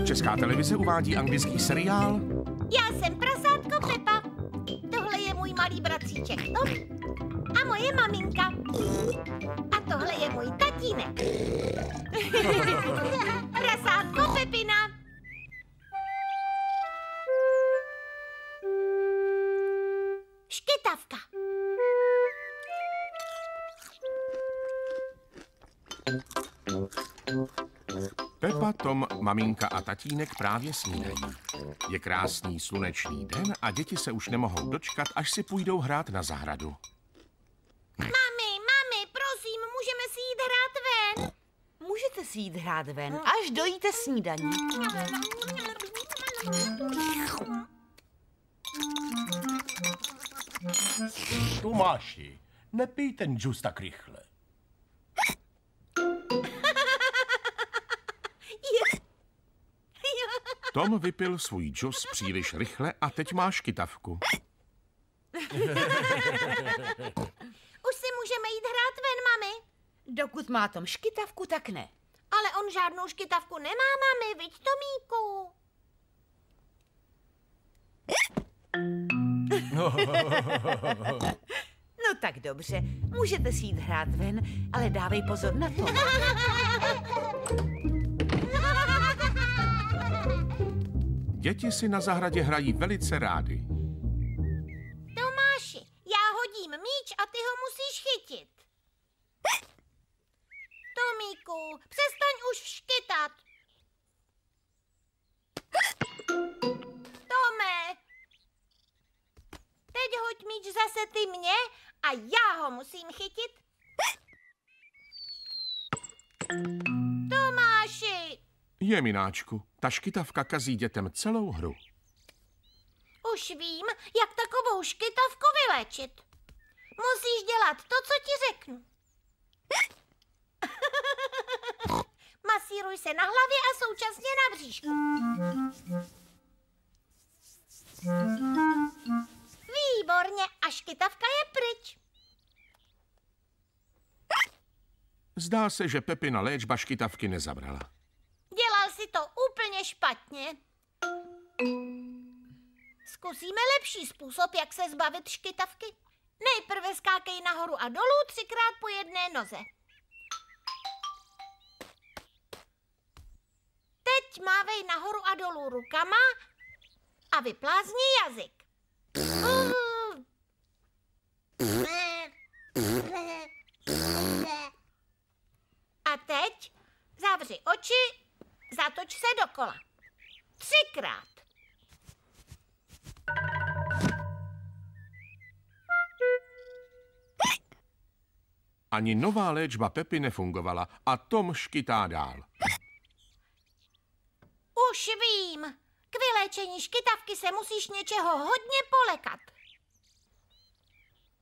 Česká televize uvádí anglický seriál. Já jsem prasátko Pepa. Tohle je můj malý bratříček Tom a moje maminka. A tohle je můj tatínek. Prasátko Pepina. Škytavka. Pepa, Tom, maminka a tatínek právě snídají. Je krásný slunečný den a děti se už nemohou dočkat, až si půjdou hrát na zahradu. Mami, prosím, můžeme si jít hrát ven? Můžete si jít hrát ven, až dojíte snídaní. Tomáši, nepij ten džus tak rychle. Tom vypil svůj džus příliš rychle a teď má škytavku. Už si můžeme jít hrát ven, mami. Dokud má Tom škytavku, tak ne. Ale on žádnou škytavku nemá, mami, viď, Tomíku? No tak dobře, můžete si jít hrát ven, ale dávej pozor na to. Děti si na zahradě hrají velice rády. Tomáši, já hodím míč a ty ho musíš chytit. Tomíku, přestaň už škytat. Tome, teď hoď míč zase ty mě a já ho musím chytit. Tomáši. Jemináčku, ta škytavka kazí dětem celou hru. Už vím, jak takovou škytavku vylečit. Musíš dělat to, co ti řeknu. Masíruj se na hlavě a současně na bříšku. Výborně, a škytavka je pryč. Zdá se, že Pepina léčba škytavky nezabrala. Dělal si to úplně špatně. Zkusíme lepší způsob, jak se zbavit škytavky. Nejprve skákej nahoru a dolů 3krát po jedné noze. Teď mávej nahoru a dolů rukama a vyplázni jazyk. A teď zavři oči, zatoč se dokola. 3krát. Ani nová léčba Pepy nefungovala a Tom škytá dál. Už vím. K vyléčení škytavky se musíš něčeho hodně polekat.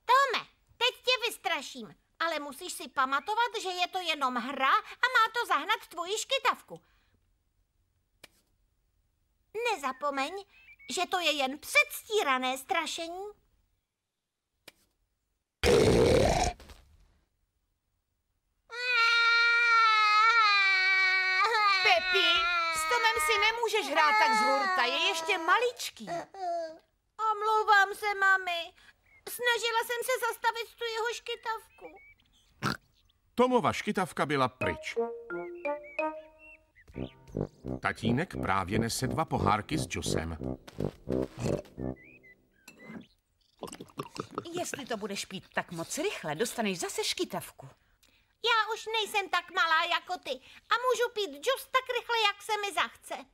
Tome, teď tě vystraším, ale musíš si pamatovat, že je to jenom hra a má to zahnat tvoji škytavku. Nezapomeň, že to je jen předstírané strašení. Pepi, s Tomem si nemůžeš hrát tak z hurta, je ještě maličký. Omlouvám se, mami. Snažila jsem se zastavit tu jeho škytavku. Tomova škytavka byla pryč. Tatínek právě nese 2 pohárky s džusem. Jestli to budeš pít tak moc rychle, dostaneš zase škytavku. Já už nejsem tak malá jako ty a můžu pít džus tak rychle, jak se mi zachce.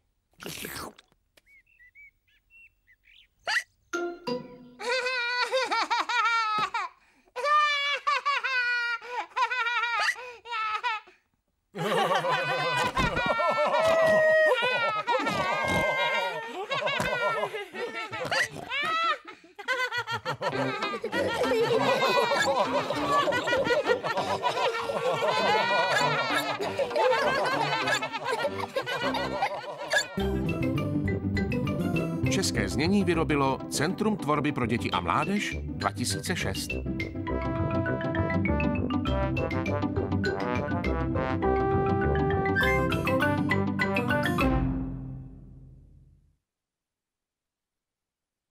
České znění vyrobilo Centrum tvorby pro děti a mládež 2006.